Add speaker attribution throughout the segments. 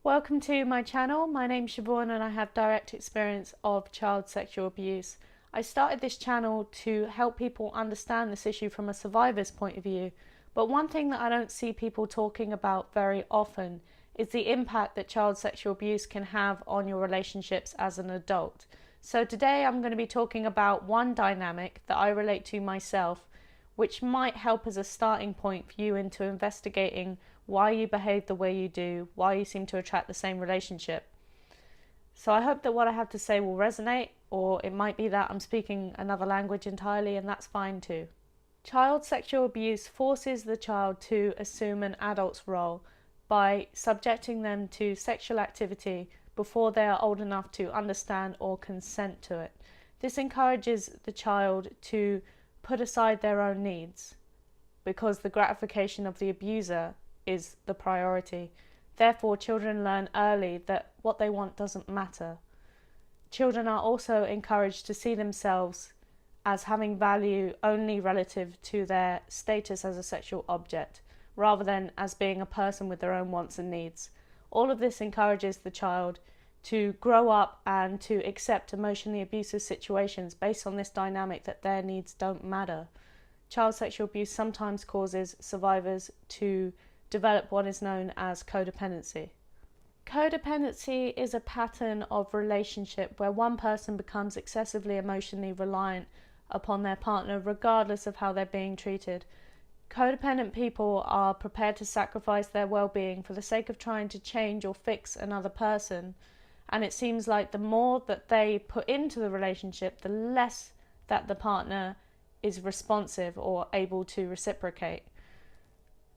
Speaker 1: Welcome to my channel. My name's Siobhan and I have direct experience of child sexual abuse. I started this channel to help people understand this issue from a survivor's point of view, but one thing that I don't see people talking about very often is the impact that child sexual abuse can have on your relationships as an adult. So today I'm going to be talking about one dynamic that I relate to myself, which might help as a starting point for you into investigating why you behave the way you do, why you seem to attract the same relationship. So I hope that what I have to say will resonate, or it might be that I'm speaking another language entirely, and that's fine too. Child sexual abuse forces the child to assume an adult's role by subjecting them to sexual activity before they are old enough to understand or consent to it. This encourages the child to put aside their own needs because the gratification of the abuser is the priority. Therefore, children learn early that what they want doesn't matter. Children are also encouraged to see themselves as having value only relative to their status as a sexual object, rather than as being a person with their own wants and needs. All of this encourages the child to grow up and to accept emotionally abusive situations based on this dynamic that their needs don't matter. Child sexual abuse sometimes causes survivors to develop what is known as codependency. Codependency is a pattern of relationship where one person becomes excessively emotionally reliant upon their partner regardless of how they're being treated. Codependent people are prepared to sacrifice their well-being for the sake of trying to change or fix another person, and it seems like the more that they put into the relationship, the less that the partner is responsive or able to reciprocate.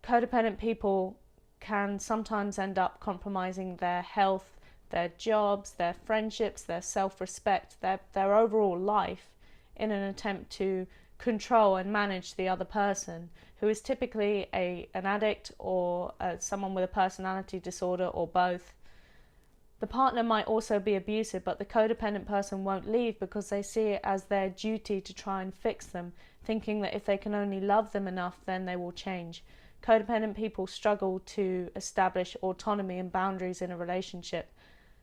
Speaker 1: Codependent people can sometimes end up compromising their health, their jobs, their friendships, their self-respect, their overall life in an attempt to control and manage the other person, who is typically an addict or someone with a personality disorder or both. The partner might also be abusive, but the codependent person won't leave because they see it as their duty to try and fix them, thinking that if they can only love them enough, then they will change. Codependent people struggle to establish autonomy and boundaries in a relationship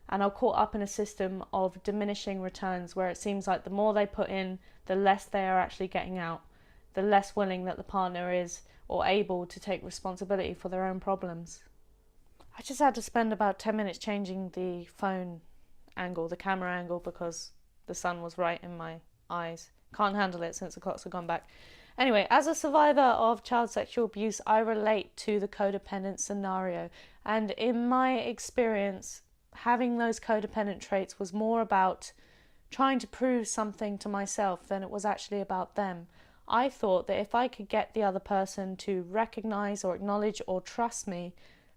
Speaker 1: and are caught up in a system of diminishing returns where it seems like the more they put in, the less they are actually getting out, the less willing that the partner is or able to take responsibility for their own problems. I just had to spend about 10 minutes changing the phone angle, the camera angle, because the sun was right in my eyes. Can't handle it since the clocks have gone back. Anyway, as a survivor of child sexual abuse, I relate to the codependent scenario. And in my experience, having those codependent traits was more about trying to prove something to myself than it was actually about them. I thought that if I could get the other person to recognize or acknowledge or trust me,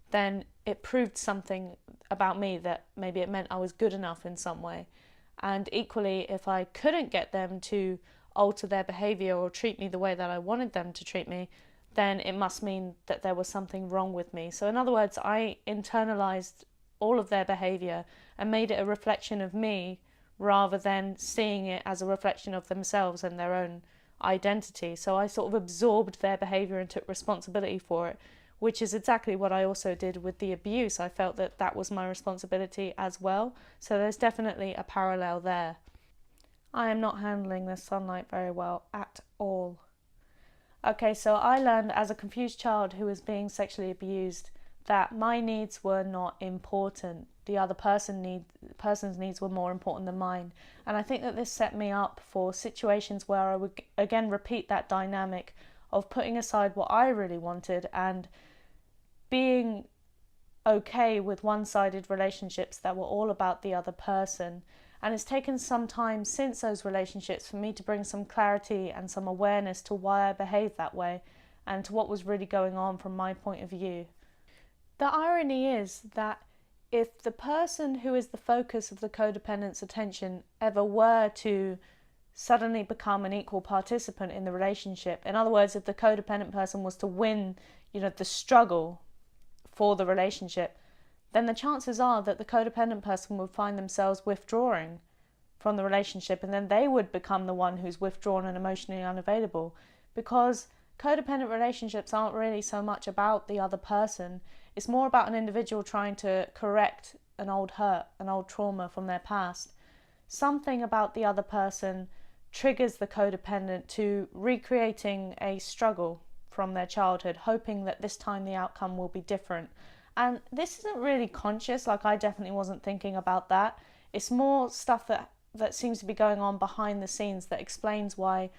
Speaker 1: then it proved something about me, that maybe it meant I was good enough in some way. And equally, if I couldn't get them to alter their behavior or treat me the way that I wanted them to treat me, then it must mean that there was something wrong with me. So in other words, I internalized all of their behavior and made it a reflection of me rather than seeing it as a reflection of themselves and their own identity. So I sort of absorbed their behavior and took responsibility for it, which is exactly what I also did with the abuse. I felt that that was my responsibility as well. So there's definitely a parallel there. I am not handling this sunlight very well at all. Okay, so I learned as a confused child who was being sexually abused that my needs were not important. The other person's needs were more important than mine. And I think that this set me up for situations where I would again repeat that dynamic of putting aside what I really wanted and being okay with one-sided relationships that were all about the other person. And it's taken some time since those relationships for me to bring some clarity and some awareness to why I behaved that way and to what was really going on from my point of view. The irony is that if the person who is the focus of the codependent's attention ever were to suddenly become an equal participant in the relationship, in other words, if the codependent person was to win, the struggle for the relationship, then the chances are that the codependent person would find themselves withdrawing from the relationship, and then they would become the one who's withdrawn and emotionally unavailable, because codependent relationships aren't really so much about the other person. It's more about an individual trying to correct an old hurt, an old trauma from their past. Something about the other person triggers the codependent to recreating a struggle from their childhood, hoping that this time the outcome will be different. And this isn't really conscious, like I definitely wasn't thinking about that. It's more stuff that seems to be going on behind the scenes that explains why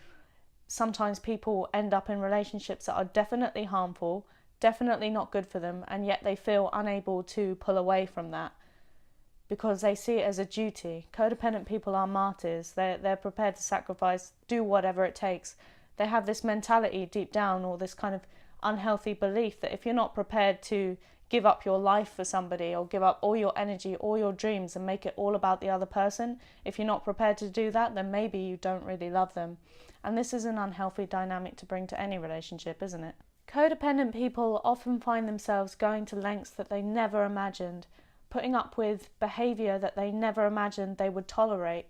Speaker 1: sometimes people end up in relationships that are definitely harmful, definitely not good for them, and yet they feel unable to pull away from that because they see it as a duty. Codependent people are martyrs. They're prepared to sacrifice, do whatever it takes. They have this mentality deep down, or this kind of unhealthy belief that if you're not prepared to give up your life for somebody, or give up all your energy, all your dreams, and make it all about the other person, if you're not prepared to do that, then maybe you don't really love them. And this is an unhealthy dynamic to bring to any relationship, isn't it? Codependent people often find themselves going to lengths that they never imagined, putting up with behaviour that they never imagined they would tolerate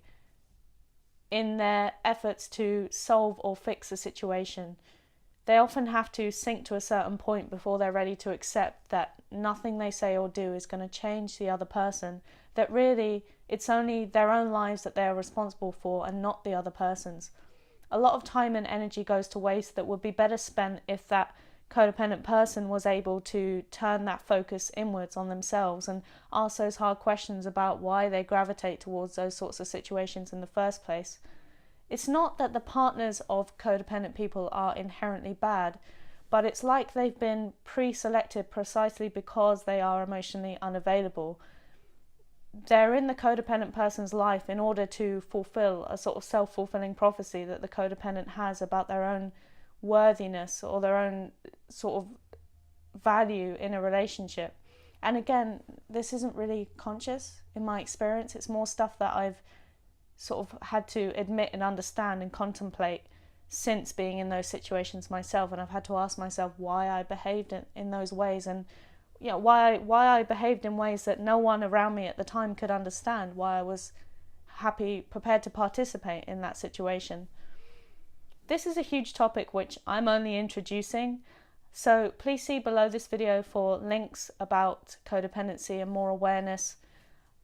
Speaker 1: in their efforts to solve or fix a situation. They often have to sink to a certain point before they're ready to accept that nothing they say or do is going to change the other person, that really it's only their own lives that they are responsible for and not the other person's. A lot of time and energy goes to waste that would be better spent if that codependent person was able to turn that focus inwards on themselves and ask those hard questions about why they gravitate towards those sorts of situations in the first place. It's not that the partners of codependent people are inherently bad, but it's like they've been pre-selected precisely because they are emotionally unavailable. They're in the codependent person's life in order to fulfill a sort of self-fulfilling prophecy that the codependent has about their own worthiness or their own sort of value in a relationship. And again, this isn't really conscious in my experience. It's more stuff that I've sort of had to admit and understand and contemplate since being in those situations myself, and I've had to ask myself why I behaved in those ways, and why I behaved in ways that no one around me at the time could understand, why I was prepared to participate in that situation. This is a huge topic which I'm only introducing, so please see below this video for links about codependency and more awareness.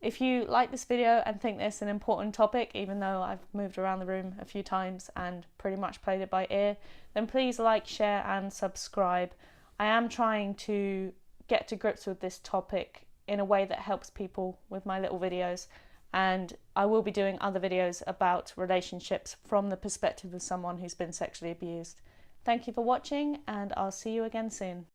Speaker 1: If you like this video and think this is an important topic, even though I've moved around the room a few times and pretty much played it by ear, then please like, share and subscribe. I am trying to get to grips with this topic in a way that helps people with my little videos, and I will be doing other videos about relationships from the perspective of someone who's been sexually abused. Thank you for watching, and I'll see you again soon.